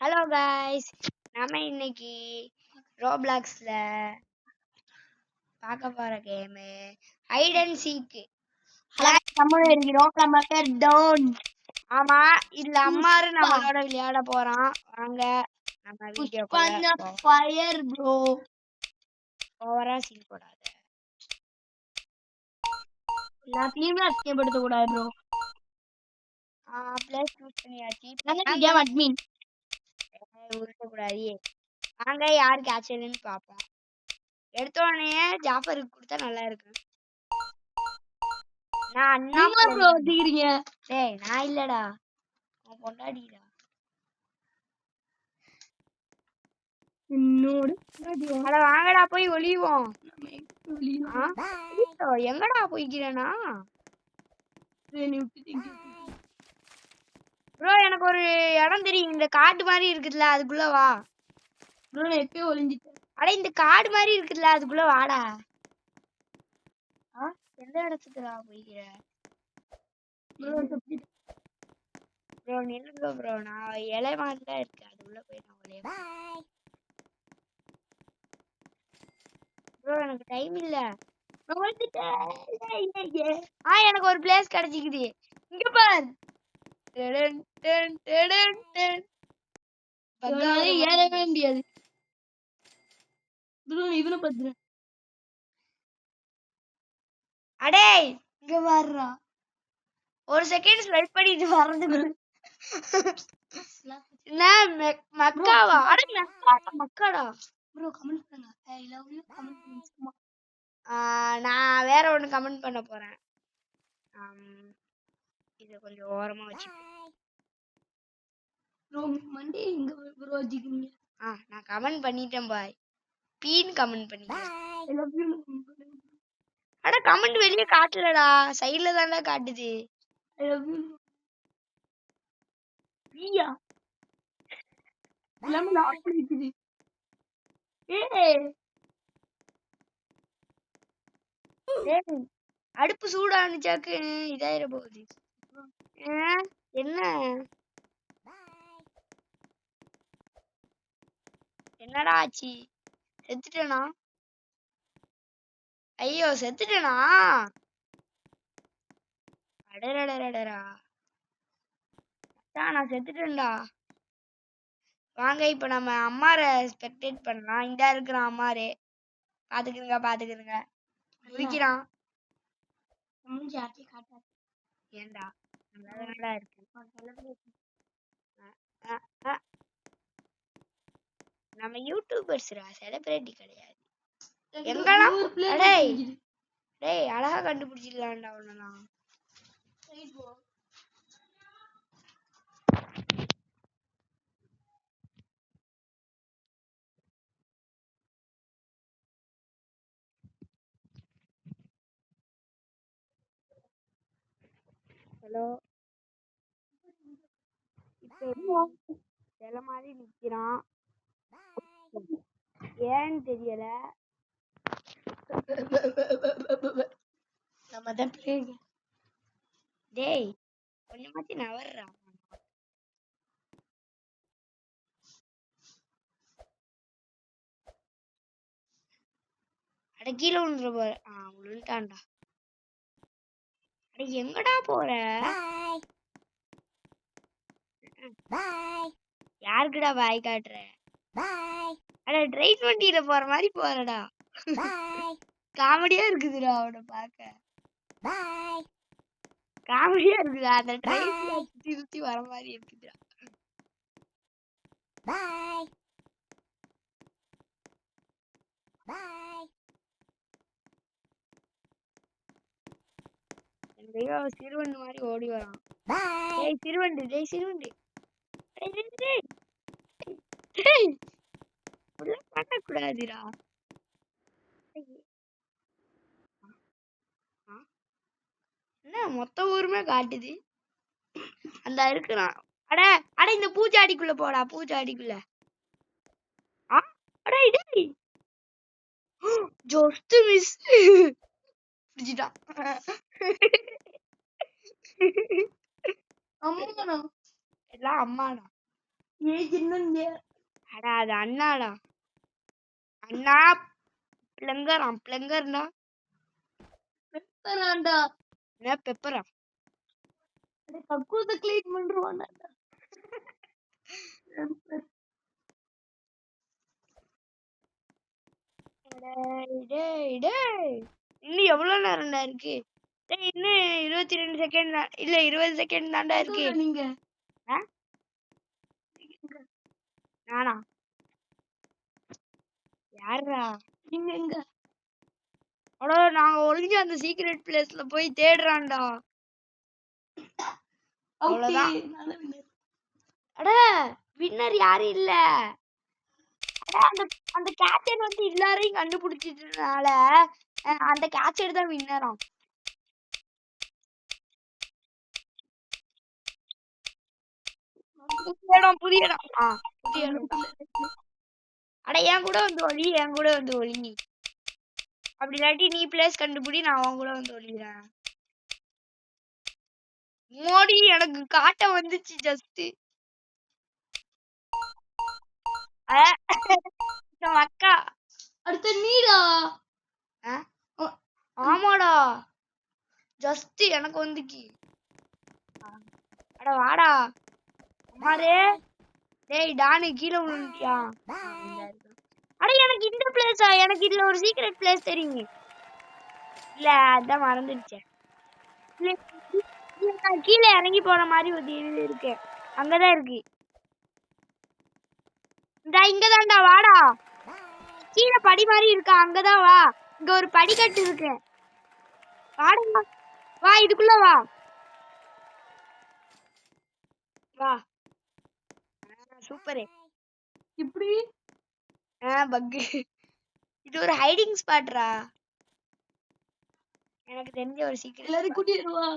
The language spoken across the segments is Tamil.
ஹலோ காய்ஸ், நாம இன்னைக்கு ரோப்ளாக்ஸ்ல பார்க்க போற கேம் ஹைட் அண்ட் சீக். ஆமா, இதுல அம்மாரு நம்மளோட விளையாட போறான். வாங்க நம்ம வீடியோக்குள்ள ஃபயர் ப்ரோ. ஓவரா சீன் போடாத. எல்லாத்தையுமே அசிங்கப்படுத்த கூடாது ப்ரோ. பிளேஸ் சூஸ் பண்ணியாச்சு. கேம் அட்மின் உருட்ட கூடாது. வாங்க யாரு கேட்சர்னு பாப்போம். எடுத்த உடனே ஜாஃபருக்கு கொடுத்தா நல்லா இருக்கு. நான் அண்ணா ப்ரோ ஒத்திக்கிறீங்க. டேய் நான் இல்லடா, உன் பொண்டாடிடா. என்னோட அட வாங்கடா போய் ஒளிவோம். எங்கடா போய்க்கிறேனா ப்ரோ? எனக்கு ஒரு இடம் தெரியும், இந்த காடு மாதிரி இருக்குதுல, அதுக்குள்ள வா ப்ரோ. நான் எப்பயும் ஒளிஞ்சிட்டேன். அட இந்த காடு மாதிரி இருக்குதுல, அதுக்குள்ள வாடா. எந்த இடத்துக்குடா போய்க்கிற ப்ரோ? நில்லுங்க ப்ரோ, நான் இலை மாதிரி தான் இருக்கு, அதுக்குள்ள போய் நான் ஒளிய. ப்ரோ எனக்கு டைம் இல்ல. எனக்கு ஒரு பிளேஸ் கிடைச்சிக்குது. இங்க பார். ஏறவே முடியாது. இவனை பத்து அடே இங்க வர்றா. ஒரு செகண்ட் ஸ்வைப் பண்ணிட்டு வரதுக்கு என்ன மக்காவா? அட மக்காடா ப்ரோ. கமெண்ட் பண்ணுங்க. ஐ லவ் யூ கமெண்ட் பண்ணுங்க. நான் வேற ஒண்ணு கமெண்ட் பண்ண போறேன். இத கொஞ்சம் ஓரமா வச்சு. ப்ரோ மண்டே எங்க ப்ரோ வச்சிருக்கீங்க? நான் கமெண்ட் பண்ணிட்டேன் பாய். பீன் கமெண்ட் பண்ணிட்டேன். I love you. அட கமெண்ட் வெளிய காட்டலடா, சைடுல தான்டா காட்டுது. I love you. பியா எல்லாமே லாக் பண்ணிக்குது. அடுப்பு சூடானுச்சாக்கு இதாயிர போகுது. என்ன என்னடா ஆச்சு? செத்துட்டேனா? ஐயோ செத்துட்டேனா? அடடடடடா, நான் செத்துட்டேன்டா. வாங்க இப்ப நம்ம அம்மார ஸ்பெக்டேட் பண்ணலாம். இந்தா இருக்கிறான் அம்மாரு, பாத்துக்கிறங்க. முடிக்கிறான். ஏண்டா நல்லா இருக்கு. நம்ம யூடியூபர்ஸ்ரா, செலிபிரிட்டி கிடையாது. எங்கெல்லாம் டேய் அழகா கண்டுபிடிச்சிடலாம்டா உன்னலாம். ஹலோ, இப்போ சில மாதிரி நிக்கிறான், ஏன்னு தெரியல. நம்ம தான் பிளேங்க. டேய் கொஞ்சமாச்சு நவர்றா. அட கீழே விழுந்துற போற. விழுந்துட்டான்டா. அட எங்கடா போற? யாருக்குடா பாய் காட்டுற? அட ட்ரெயின் வண்டியில போற மாதிரி போறடா. காமெடியா இருக்குதுடா அவனை பார்க்க. காமெடியா இருக்குதா? அந்த ட்ரெயின் சுத்தி சுத்தி வர மாதிரி இருக்குதுடா. சிறுவண்டு மாதிரி ஓடி வரான். டேய் சிறுவண்டு பண்ணக்கூடாதுடா. என்ன மொத்த ஊருமே காட்டுது. அந்த இருக்கிறான். அட அட இந்த பூச்சாடிக்குள்ள போடா, பூச்சாடிக்குள்ள. அட இடே ஜஸ்ட் மிஸ் பிடிச்சிட்டான். எல்லாம் அம்மாடா. ஏஜ் என்னங்க அடா அது அண்ணாடா. அண்ணா பிளங்கர்னா பெப்பராண்டா என்ன பெப்பரா? கக்கூத க்ளீன் பண்றான்டா இன்னும் எவ்வளவு நேரம்டா இருக்கு? இன்னும் 22 செகண்ட் தான், இல்ல 20 செகண்ட் தான்டா இருக்கு. நீங்க நானா? யாரா நீங்க எங்க? அடோ நாங்க ஒளிஞ்சு அந்த சீக்ரெட் பிளேஸ்ல போய் தேடுறான்டா. அவ்வளவுதான். அட வின்னர் யாரும் இல்ல. அட அந்த கேப்டன் வந்து எல்லாரையும் கண்டுபிடிச்சதுனால அந்த கேப்டன் தான் வின்னராம். புதிய இடம். அட என் கூட வந்து ஒளி. அப்படி இல்லாட்டி நீ பிளேஸ் கண்டுபிடி, நான் அவன் கூட வந்து ஒளிகிறேன். மோடி எனக்கு காட்ட வந்துச்சு ஜஸ்ட். அக்கா அடுத்த நீடா. ஆமாடா ஜஸ்ட் எனக்கு வந்துச்சு. அட வாடா அம்மாரே. டேய் டானு கீழே விழுந்துட்டியா? அட எனக்கு இந்த பிளேஸா? எனக்கு இதுல ஒரு சீக்ரெட் பிளேஸ் தெரியும். இல்ல அதான் மறந்துடுச்சேன். கீழே இறங்கி போன மாதிரி ஒரு இது இருக்கு, அங்கதான் இருக்கு. இந்த இங்கதான்டா, வாடா. கீழே படி மாதிரி இருக்கா, அங்கதான் வா. இங்க ஒரு படிக்கட்டு இருக்கு, வாடா வா, இதுக்குள்ள வா வா. சூப்பர். இப்படி பக்கு. இது ஒரு ஹைடிங் ஸ்பாட்ரா. எனக்கு தெரிஞ்ச ஒரு சீக்ரெட். எல்லாரும் கூட்டிட்டு வா.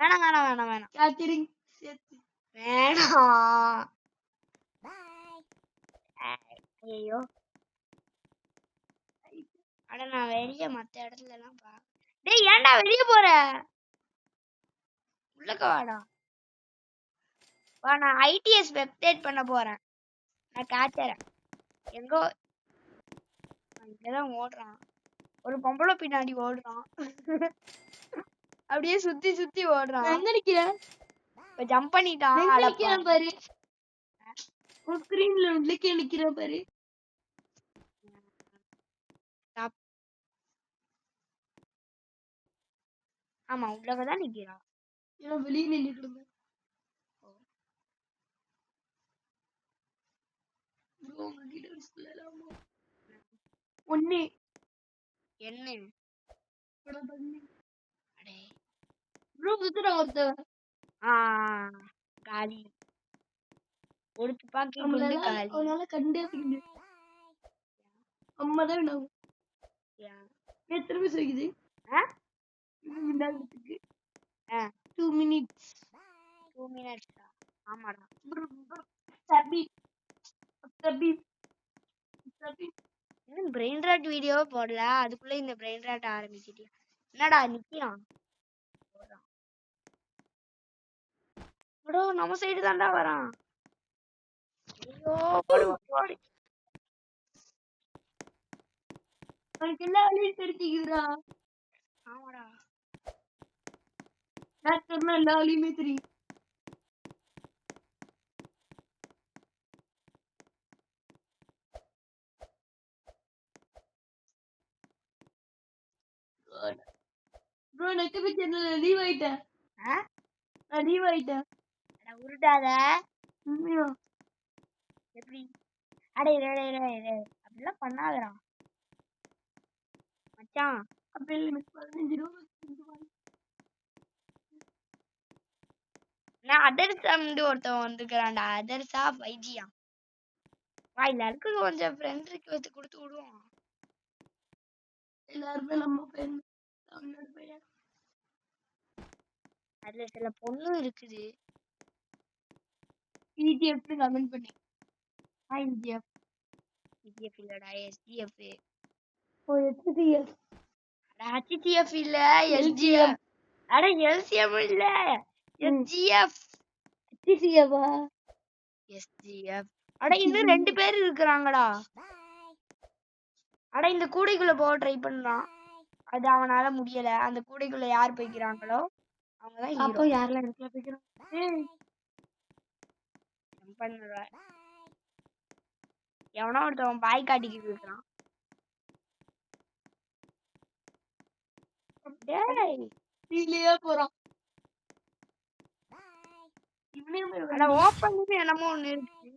வேணாம் கேட்டரிங் வேணாம். ஐயோ அட நான் வெளிய மத்த இடத்துல எல்லாம் டேய் ஏன்டா வெளிய போற? உள்ளக்க வாடா. வா, நான் ஐடிஎஸ் வெப்டேட் பண்ண போறேன். நான் காட்டுறேன் எங்கோ. இங்கதான் ஓடுறான் ஒரு பொம்பளை, பின்னாடி ஓடுறான். அப்படியே சுத்தி சுத்தி ஓடுறான். எங்க நிக்கிறேன்? இப்ப ஜம்ப் பண்ணிட்டான். நிக்கிறேன் பாரு, உன் ஸ்கிரீன்ல நிக்கிறேன் பாரு. ஆமா உள்ளதான் நிக்கிறான். வெளியே நின்றுட்டு இருந்தேன். ஒண்ணு என்ன காலி ஒரு துப்பாக்கி குண்டு காலி. அவனால கண்டே அம்மா தான் எத்தனை பேர் வைக்குது? 2 minutes. ஆமாடா. இன்னும் பிரெயின் ராட் வீடியோ போடல, அதுக்குள்ள இந்த பிரெயின் ராட் ஆரம்பிச்சிட்டியா? என்னடா நிக்கிறான்? நம்ம சைடு தான்டா வரான். ஐயோ போடு. உனக்கு எல்லா வழியும் தெரிஞ்சுக்கிறா. ஆமாடா டாக்டர்னா எல்லா வழியுமே தெரியும். ப்ரோ நெட் பிக்சர்ல லீவ் ஆயிட்டேன். நான் லீவ் ஆயிட்டேன். உருட்டாத. உண்மையா? எப்படி? அடே அப்படிலாம் பண்ணாதடா மச்சான். அப்படி இல்லை, 15 ரூபா. நான் அதர்ஸா ஒருத்தவன் வந்துக்கிறான்டா. அதர்ஸா 5Gயா? வா எல்லாருக்கும் கொஞ்சம் ஃப்ரெண்ட் ரிக்வெஸ்ட் கொடுத்து விடுவோம். எல்லாருமே நம்ம பையன், தமிழ்நாடு பையன். அதுல சில பொண்ணு இருக்குது. EGF கமெண்ட் பண்ணி. EGF இல்லடா, SGF. ஓ HTF. HTF இல்ல, SGF. அட LCM இல்ல, SGF. HTF SGF. அட இன்னும் 2 பேர் இருக்காங்கடா. அட இந்த கூடைக்குள்ள போக ட்ரை பண்றான். அது அவனால முடியல. அந்த கூடைக்குள்ள யார் போய்க்கிறாங்களோ அவங்க தான் ஹீரோ. அப்போ யாரெல்லாம் இடத்துல போய்க்கிறோம்? பண்ணுற எவனோ ஒருத்தவன் பாய் காட்டிக்கிட்டு இருக்கான். டேய் கீழேயே போறான். அட ஓப்பன் என்னமோ ஒண்ணு இருக்கு.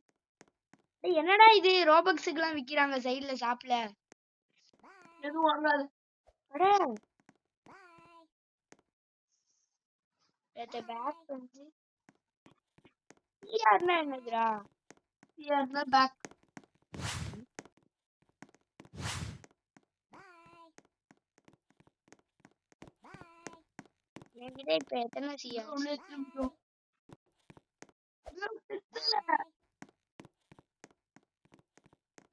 டேய் என்னடா இது ரோபக்ஸ்க்குலாம் விக்கிறாங்க சைடுல ஷாப்ல. எதுவும் வாங்காது. அட இந்த பேக் வந்து யாருன்னா என்னதுடா? யாருன்னா பேக். என்கிட்ட இப்ப எத்தனை சியா? ஒண்ணு எடுத்துட்டு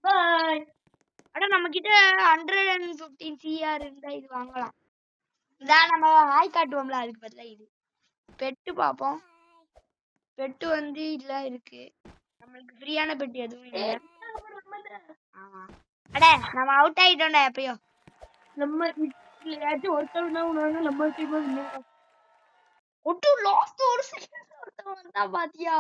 பாய். அட நம்ம கிட்ட 115 சிஆர் இருந்தா இது வாங்கலாம். இதா நம்ம ஹாய் காட்டுவோம்ல அதுக்கு பதிலா இது. பெட்டு பாப்போம். பெட்டு வந்து இல்ல இருக்கு. நம்மளுக்கு ஃப்ரீயான பெட்டு எதுவும் இல்ல. ஆமா. அட நம்ம அவுட் ஆயிட்டோம்டா எப்பயோ. நம்ம யாச்சும் ஒருத்தர் தான் உணர்ந்து நம்ம டீம் வின்னர். ஒட்டு லாஸ்ட் ஒரு செகண்ட் ஒருத்தன் வந்தா பாத்தியா?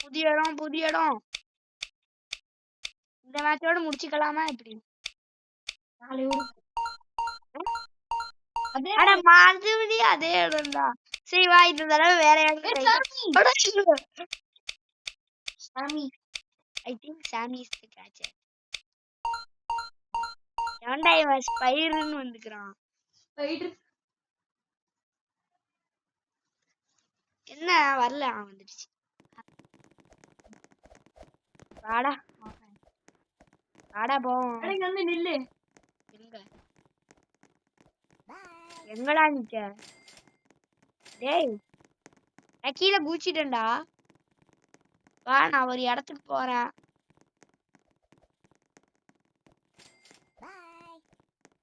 புதிய இடம். இந்த மேட்சோட முடிச்சுக்கலாமா எப்படி? அட மறுபடியும் அதே இடம் தான். சரி வா இந்த தடவை வேற இடம். சாமி. I think Sammy is the catcher. எவன்டா இவன் ஸ்பைருன்னு வந்துக்கிறான். என்ன வரல அவன் வந்துடுச்சு. வாடா போவோம். வந்து நில்லு. எங்கடா நிக்க? டேய் நான் கீழே குதிச்சிட்டேன்டா. வா நான் ஒரு இடத்துக்கு போறேன்.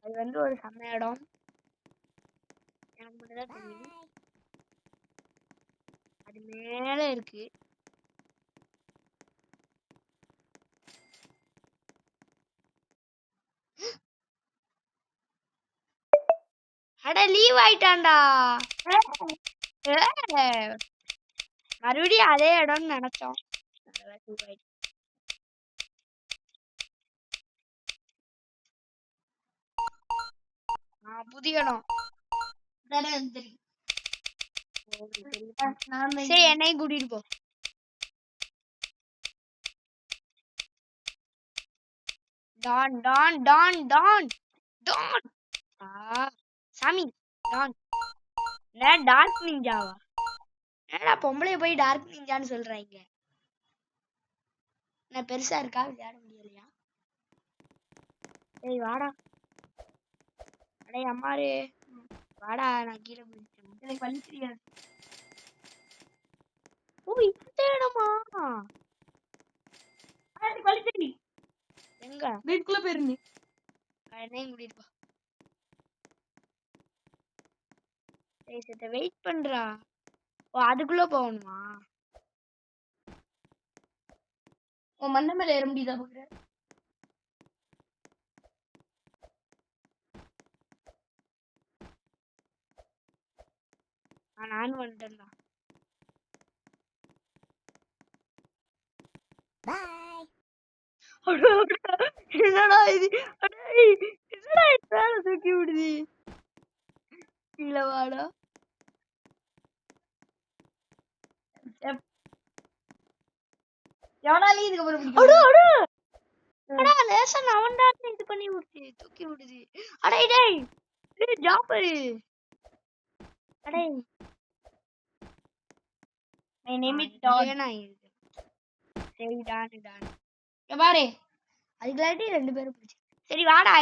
அது வந்து ஒரு செம்ம இடம். எனக்கு மட்டும்தான் தெரியும். அது மேல இருக்கு. அட லீவ் ஆயிட்டான்டா. மறுபடியும் அதே இடம்னு நினைச்சோம். புதிய இடம். சரி என்னையும் கூட்டிட்டு போ. Don Don Don Don Don. சாமி டான். டார்க் நிஞ்சாவா? என்னடா பொம்பளைய போய் டார்க் நிஞ்சான்னு சொல்றாங்க. என்ன பெருசா இருக்கா விளையாட முடியலையா? டேய் வாடா. அடே அம்மாரு வாடா நான் கீழே போயிட்டேன். எனக்கு வழி தெரியாது. ஓ இந்த இடமா? எனக்கு வழி தெரியும். எங்க? வீட்டுக்குள்ள போயிருந்தேன். என்னையும் கூட்டிட்டு போ. டேய் சத்த வெயிட் பண்றா. ஓ அதுக்குள்ள போகணுமா? உன் மண்ண மேல ஏற முடியுதா பாக்குற? நானும் வந்துட்டேன்டா. என்னடா இது? என்னடா மேல தூக்கி விடுது? கீழே வாடா. எவனாலையும் இதுக்கு அப்புறம் அடா லேசா நவண்டான்னு இது பண்ணி விடுது தூக்கி விடுது. அடே டேய் ஜாப்பரு. அடே my name is Don. சரி டான் டான். பாரு அதுக்குள்ளாட்டி 2 பேரும் பிடிச்சி. சரி வாடா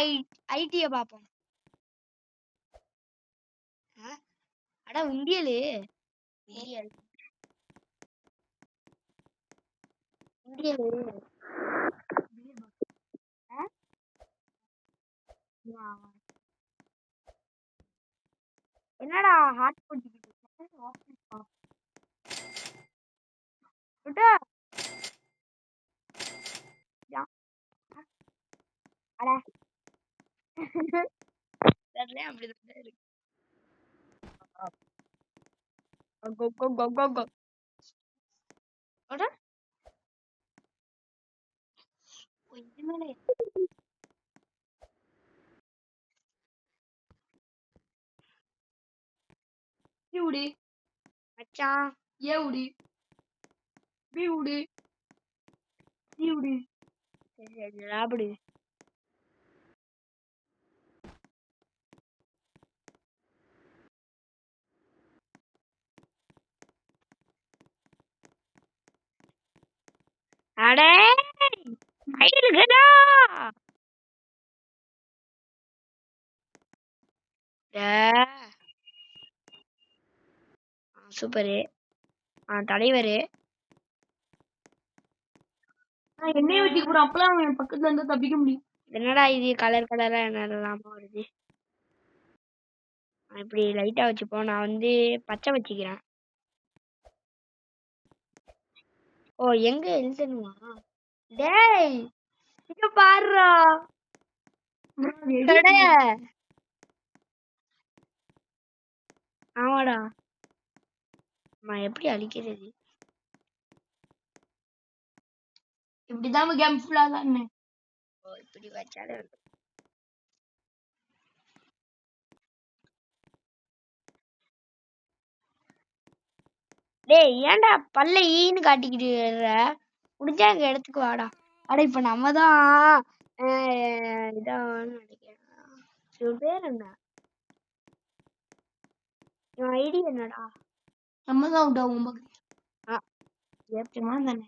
ஐடிய பாப்போம். அட உண்டியலு. உண்டியலு. என்னடா ஹார்ட் போட்டுக்கிட்டு விட்டா அட தெரியல அப்படிதான் இருக்கு கோ கோ கோ கோ கோ அட இதுமேல உடி மச்சான் ஏ உடி பி உடி சி உடி சரி சரி சாப்பிடு அடே மயிலுக்குடா சூப்பரு தலைவரு எண்ணெய் ஊத்தி கூட அப்பலாம் அவன் பக்கத்துல இருந்தா தப்பிக்க முடியும். என்னடா இது கலர் கலரா என்னெல்லாம வருது இப்படி லைட்டா வச்சுப்போம் நான் வந்து பச்சை வச்சுக்கிறேன் ஓ எங்க எழுதணுமா டேய் இங்க பாருடா ஆமாடா நான் எப்படி அழிக்கிறது இப்படிதான் கேம் ஃபுல்லா தான் ஓ இப்படி வச்சாலே வந்து டேய் ஏன்டா பல்ல ஈன்னு காட்டிக்கிட்டு வர்ற முடிஞ்சா எங்க இடத்துக்கு வாடா அட இப்ப நம்ம தான் இதான் நினைக்கிறேன் இவன் பேர் என்ன இவன் ஐடி என்னடா நம்ம தான் அவுட் ஆகும் ஏப்டமா தானே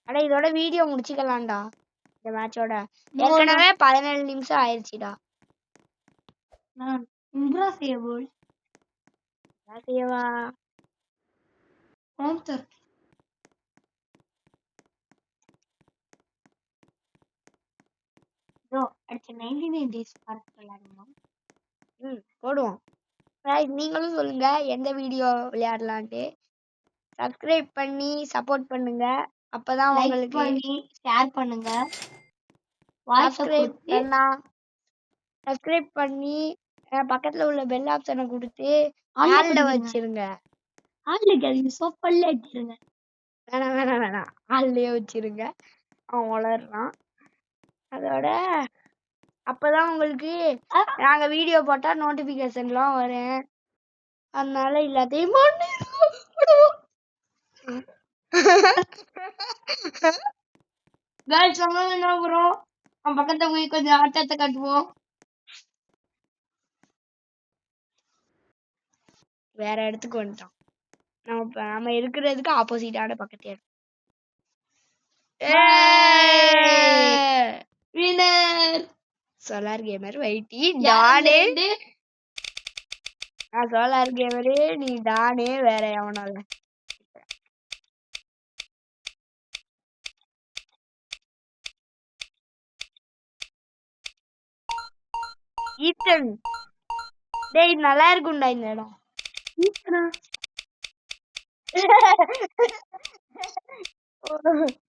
அட இதோட வீடியோ முடிச்சுக்கலாம்டா இந்த மேட்சோட ஏற்கனவே 17 நிமிஷம் ஆயிடுச்சுடா நான் இம்ப்ராசிபிள் செய்யவா கான்சர் அடுத்த 99 டேஸ் பார்க்க விளையாடுவோம் போடுவோம் நீங்களும் சொல்லுங்க எந்த வீடியோ விளையாடலான்ட்டு சப்ஸ்கிரைப் பண்ணி சப்போர்ட் பண்ணுங்க அப்பதான் உங்களுக்கு பண்ணி ஷேர் பண்ணுங்க சப்ஸ்கிரைப் பண்ணி பக்கத்துல உள்ள பெல் ஆப்ஷனை கொடுத்து ஆல்ல வச்சிருங்க வேணாம் ஆல்லையே வச்சிருங்க அவன் வளர்றான் அதோட அப்பதான் உங்களுக்கு நாங்க வீடியோ போட்டா நோட்டிபிகேஷன்லாம் வரும் அதனால எல்லாத்தையும் गाइस நம்ம என்ன பண்றோம் நம்ம பக்கத்துல போய் கொஞ்சம் ஆட்டத்தை காட்டுவோம் வேற இடத்துக்கு வந்துட்டோம் நம்ம இருக்கிறதுக்கு ஆப்போசிட்டான பக்கத்து இடம் வினர் சோலார் கேமர் வைட்டி டானே சோலார் கேமரு நீ டானே வேற எவனால ஈத்தன் டேய் நல்லா இருக்கும்டா இந்த இடம்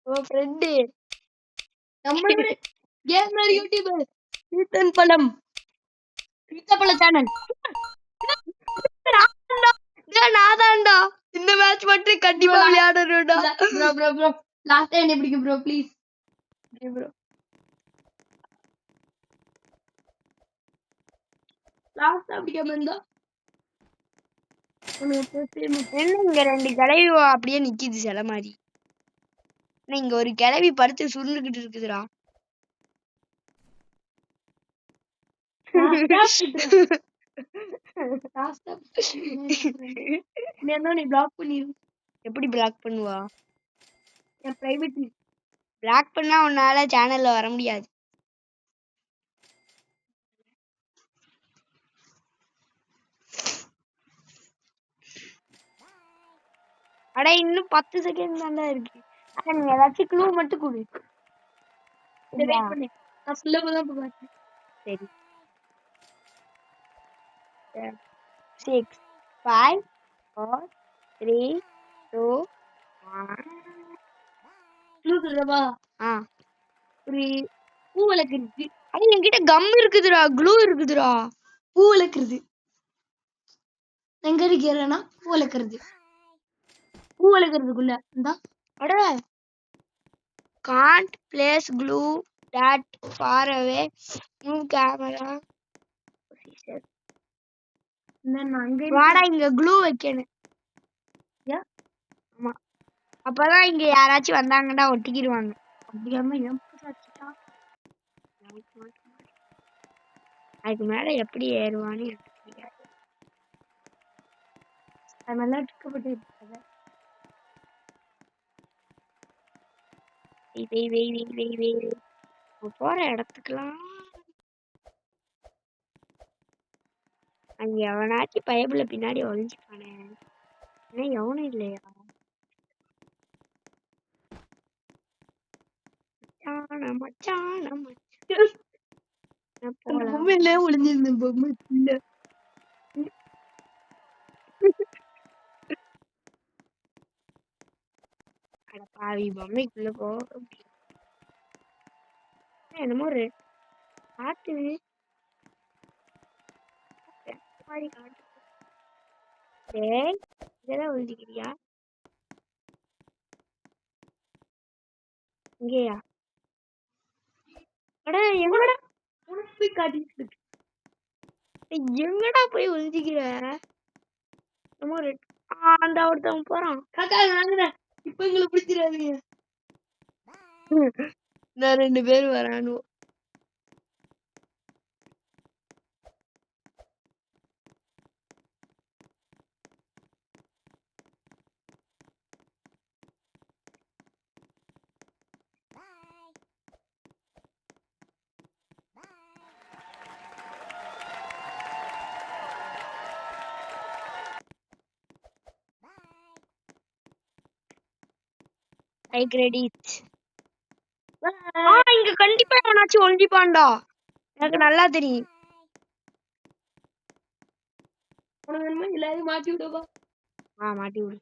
ஓ ஃப்ரெண்ட் நம்மளோட கேமர் யூடியூபர் ஈத்தன் பலம் ஈத்தப்பல சேனல் நாதான்டா இந்த மேட்ச் மட்டும் கண்டிப்பா விளையாடணும்டா ப்ரோ லாஸ்ட் டைம் பிடிக்கும் ப்ரோ ப்ளீஸ் ப்ரோ லாஸ்ட் பிடிக்காம இருந்தா இங்க 2 கிளவி அப்படியே நிக்குது சில மாதிரி இங்க ஒரு கிளவி படுத்து சுருண்டுகிட்டு இருக்குதுடா நீ பிளாக் பண்ணிரு எப்படி பிளாக் பண்ணுவா என் பிரைவேட் பிளாக் பண்ணா உன்னால சேனல்ல வர முடியாது அட இன்னும் 10 செகண்ட் தான்டா இருக்கு அட நீ ஏதாச்சும் க்ளூ மட்டும் கொடு வெயிட் பண்ணு நான் சொல்ல போதான் பார்த்தேன் சரி 6 5 4 3 2 1 க்ளூ சொல்லவா? ஆ ஒரு பூ வளர்க்குறது. அட என்கிட்ட கம் இருக்குதுடா க்ளூ இருக்குதுடா. பூ வளர்க்குறது. எங்க இருக்கிறேன்னா பூ வளர்க்குறது. பூ வளர்க்குறதுக்குள்ள இந்தா. அட can't place glue that far away. Move camera. வாடா இங்க க்ளூ வைக்கணும். ஏன்? ஆமா அப்பதான் இங்க யாராச்சும் வந்தாங்கன்னா ஒட்டிக்கிடுவாங்க. அப்படியாம ஏன் வச்சுட்டா? அதுக்கு மேல எப்படி ஏறுவான்னு எனக்கு தெரியாது. அது நல்லா எடுக்கப்பட்டு இருக்காது. போற இடத்துக்குலாம் அங்க எவனாச்சும் பயபுல பின்னாடி ஒளிஞ்சுப்பானே. ஏன்னா எவனும் இல்லையா? மச்சான பொம்மையில ஒளிஞ்சிருந்த பொம்மை இல்ல. அட பாவி பொம்மைக்குள்ள போக முடியாது. என்னமோ ஒரு காட்டு மாதிரி காட்டு. டேய் இதெல்லாம் ஒழிஞ்சுக்கிறியா? இங்கேயா? அட எங்கடா உனக்கு போய் காட்டிட்டு இருக்கு. எங்கடா போய் ஒழிஞ்சுக்கிற? என்னமோ அந்த ஒருத்தவன் போறான். காக்கா நாங்கதான். இப்ப எங்களை பிடிச்சிடாதீங்க. நான் 2 பேர் வரானு. இங்க கண்டிப்பா எவனாச்சும் ஒளிஞ்சிப்பான்டா. எனக்கு நல்லா தெரியும். உனக்கு எல்லாரும் மாட்டி விடவா? மாட்டி விடு.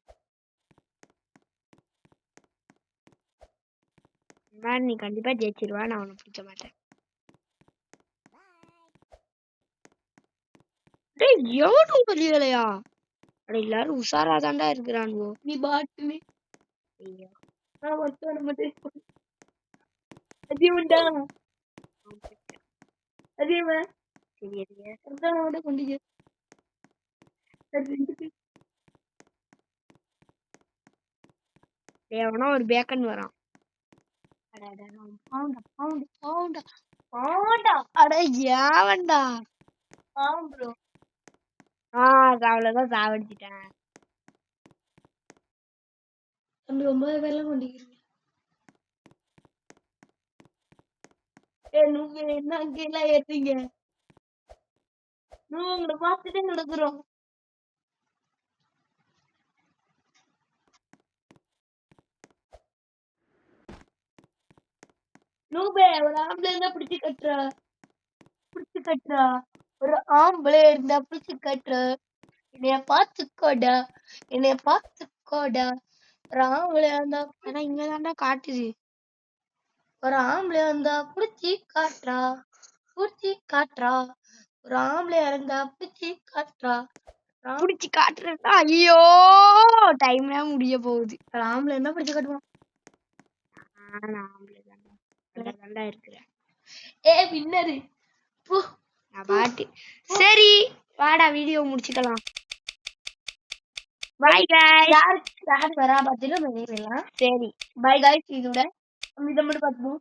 நீ கண்டிப்பா ஜெயிச்சிருவா. நான் உனக்கு பிடிக்க மாட்டேன். டேய் எவனும் தெரியலையா? அட எல்லாரும் உஷாராதான்டா இருக்கிறானுவோ. நீ பாட்டுன்னு. ஐயோ நான் ஒருத்தவனை மட்டும் அதிகம்டா. அதிகமா சரி ஒருத்தவனை மட்டும் கொண்டு எவனோ ஒரு பேக்கன் வரான். அட ஏவன்டா அவ்வளவுதான் சாவடிச்சிட்டேன். ரொம்ப வெள்ளம் கொண்டிருக்கீங்க. என்ன அங்க எல்லாம் ஏறீங்க? உங்களை பார்த்துட்டே நடக்கிறோம். ஒரு ஆம்பளை இருந்தா பிடிச்சு கட்டுறா. ஒரு ஆம்பளை இருந்தா பிடிச்சு கட்டுற. என்னைய பார்த்துக்கோடா. ஒரு ஆம்பளை இருந்தா இங்கதான்டா காட்டுது. ஒரு ஆம்பளை இருந்தா பிடிச்சி காட்டுறா. ஒரு ஆம்பளை இருந்தா பிடிச்சி காட்டுறா. பிடிச்சி காட்டுறா. ஐயோ டைம்ல முடிய போகுது. ஒரு ஆம்பளை இருந்தா பிடிச்சு காட்டுவான். இருக்கிறேன். பின்னரு பாட்டு. சரி வாடா வீடியோ முடிச்சுக்கலாம். பாய் गाइस. யார் வரா பாத்துட்டு வெளியலாம். சரி பை गाइस. இதோட இத மட்டும் பாத்துப்போம்.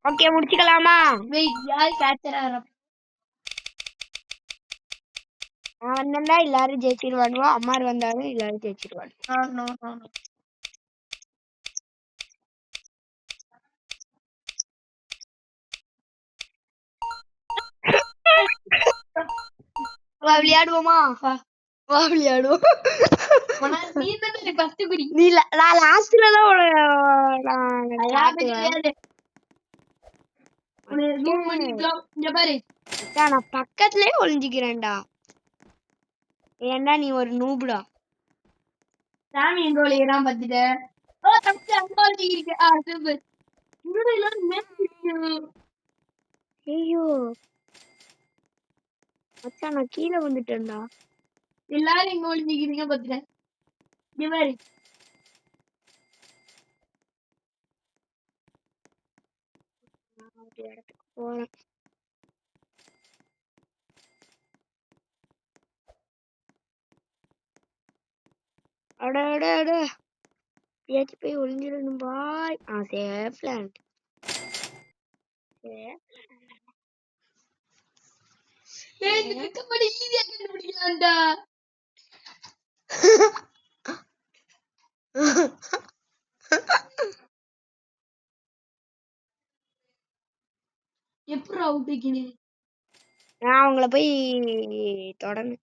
ஓகே முடிச்சுக்கலாமா? வெயிட் யார் கேட்சர் ஆறா? வந்தா எல்லாரும் ஜெயிச்சிருவானுவோ. அம்மார் வந்தாலும் எல்லாரும் ஜெயிச்சிருவானு. விளையாடுவோமா? விளையாடுவோம். நான் லாஸ்ட்ல தான் மச்சான், நான் பக்கத்துலயே ஒளிஞ்சுக்கிறேன்டா. ஏன்டா நீ ஒரு நூபுடா. சாமி எங்க ஒளியெல்லாம் பார்த்துட்ட. ஓ தம்பி அங்க ஒளிஞ்சிருக்கு. சூப்பர். இன்னும் எல்லாரும் மேல ஐயோ மச்சான், நான் கீழே வந்துட்டேன்டா. எல்லாரும் எங்க ஒளிஞ்சிக்கிறீங்க பார்த்துட்டேன். இங்க பாரு. நான் ஒரு இடத்துக்கு போறேன். அட அட அட எப்படியாச்சும் போய் ஒளிஞ்சிடணும் பாய். Safe land. ஏய் இந்த கட்டப்படி ஈஸியா கண்டுபிடிக்கலாம்டா. எப்படி அவுட் வைக்கணும்? நான் அவங்கள போய் தொடர்ந்து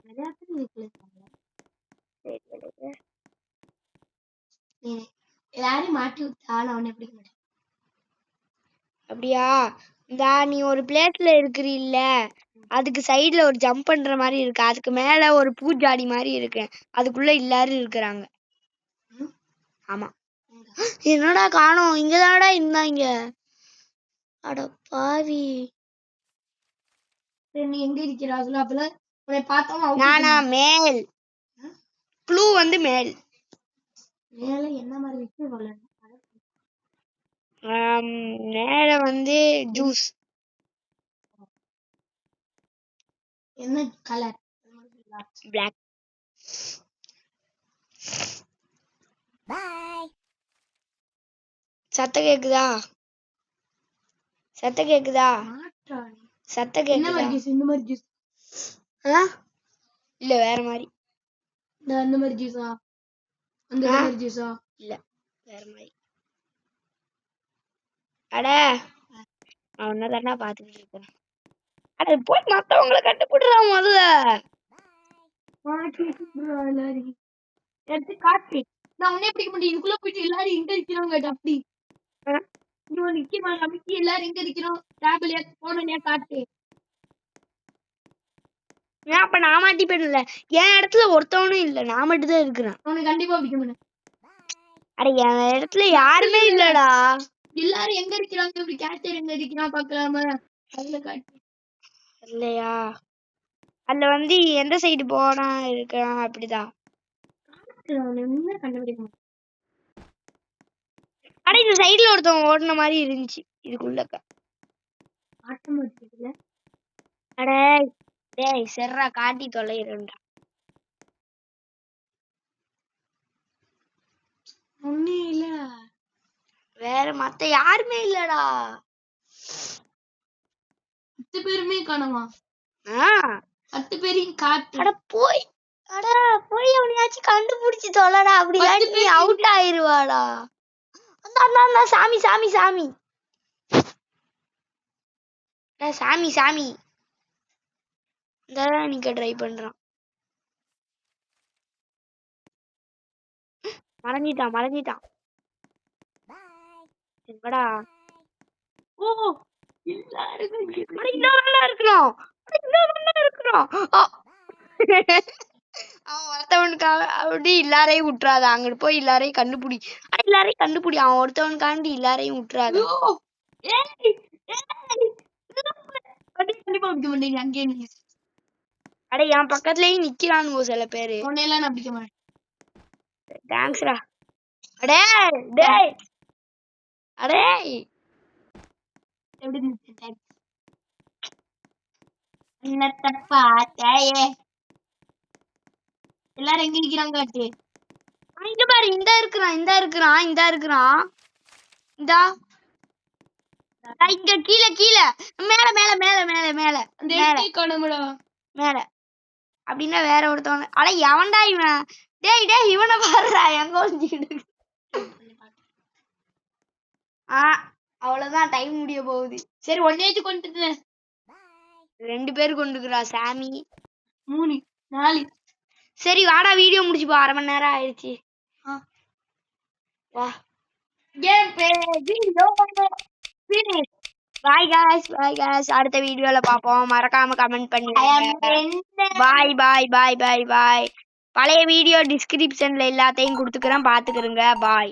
நிறைய பேர் வைக்கல. எல்லாரும் மாட்டி விட்டா நான் அவனை பிடிக்க மாட்டேன். அப்படியா? இந்தா நீ ஒரு பிளேஸ்ல இருக்கிறீல்ல, அதுக்கு சைடுல ஒரு ஜம்ப் பண்ற மாதிரி இருக்கு. அதுக்கு மேல ஒரு பூஜாடி மாதிரி இருக்கு. அதுக்குள்ள எல்லாரும் இருக்கிறாங்க. ஆமா. என்னடா காணோம்? இங்கதானடா இருந்தாங்க. அட பாவி. நீ எங்க இருக்கிறா சொல்ல? அப்பல உன்னை பார்த்தா நானா மேல். ப்ளூ வந்து மேல். மேல என்ன மாதிரி வச்சு வளரும்? மேல வந்து ஜூஸ். என்ன கலர்? பிளாக். பாய். சத்தம் கேக்குதா? சத்தம் கேக்குதா? சத்தம் என்ன மாதிரி கேக்குதா? ஜூஸ்? இந்த மாதிரி ஜூஸ்? இல்ல வேற மாதிரி. அந்த மாதிரி ஜூஸா? அந்த மாதிரி ஜூஸா? இல்ல வேற மாதிரி. அட அவன தானே பாத்துக்கிட்டு இருக்கேன். அட போய் மத்தவங்கள கண்டுபிடுறா முதல்ல. எடுத்து காட்டு. நான் உன்னே பிடிக்க முடியும். இதுக்குள்ள போயிட்டு எல்லாரும் எங்க இருக்கிறோங்க அப்படி இங்க நிக்கிறோம். நம்பிக்கை எல்லாரும் எங்க இருக்கிறோம்? டேபிள்யா போனே காட்டு. ஏன் அப்ப நான் மாட்டி போயிடல? என் இடத்துல ஒருத்தவனும் இல்ல, நான் மட்டும் தான் இருக்கிறேன். உனக்கு கண்டிப்பா பிடிக்க முடியும். அட என் இடத்துல யாருமே இல்லடா. எல்லாரும் எங்க இருக்கிறாங்க? இப்படி கேரக்டர் எங்க இருக்கிறான் பாக்கலாமா? அதுல காட்டு. இல்லையா? அதுல வந்து எந்த சைடு போனா இருக்கான் அப்படிதான். கண்டுபிடிக்க முடியும். அட இந்த சைடுல ஒருத்தவங்க ஓடுன மாதிரி இருந்துச்சு இதுக்குள்ளக்க. ஆட்டோமேட்டிக்ல. அட டேய் செர்ரா காட்டி தொலைறேன்டா. ஒண்ணே இல்ல. வேற மத்த யாருமே இல்லடா. 10 பேருமே காணோமா? 10 பேரையும் காட்டு. அட போய் அவனையாச்சும் கண்டுபிடிச்சு தொலைடா. அப்படி நீ அவுட் ஆயிருவாடா. அந்த சாமி சாமி சாமி சாமி சாமி இந்த நீங்க ட்ரை பண்றான். மறைஞ்சிட்டான். எங்கடா? ஓ எல்லாரும் இருக்கிறோம். அவன் ஒருத்தவனுக்காக அப்படி எல்லாரையும் விட்டுறாத. அங்கிட்டு போய் எல்லாரையும் கண்டுபிடி. அவன் ஒருத்தவனுக்காண்டி எல்லாரையும் விட்டுறாத. கண்டிப்பா பிடிக்க மாட்டேங்க. அங்கே அட என் பக்கத்துலயும் நிக்கிறானுங்க சில பேரு. உன்னையெல்லாம் நான் பிடிக்க மாட்டேன். தேங்க்ஸ்ரா. அடே டேய் அடே எப்படி என்ன தப்பா தேயே? எல்லாரும் எங்க நிக்கிறாங்க? இங்க பாரு. இந்த இருக்கிறான். இந்தா இங்க கீழே மேல மேல மேல மேல மேல அந்த இடத்தை காணும்டா. மேல அப்படின்னா வேற ஒருத்தவங்க. அட எவன்டா இவன்? டேய் இவனை பாருடா எங்க ஒளிஞ்சுக்கிட்டு. அவ்வளவுதான், டைம் முடிய போகுது. சரி ஒன்னேச்சு கொண்டு 2 பேர் கொண்டுக்கிறா. சாமி 3 4. சரி வாடா வீடியோ முடிச்சு போ. 1/2 மணி நேரம் ஆயிடுச்சு. வா கேம் பிளே finish. பாய் guys அடுத்த வீடியோல பாப்போம் மறக்காம கமெண்ட் பண்ணுங்க பாய் பழைய வீடியோ டிஸ்கிரிப்ஷன்ல எல்லாத்தையும் கொடுத்துக்கிறேன் பாத்துக்கிறேங்க பாய்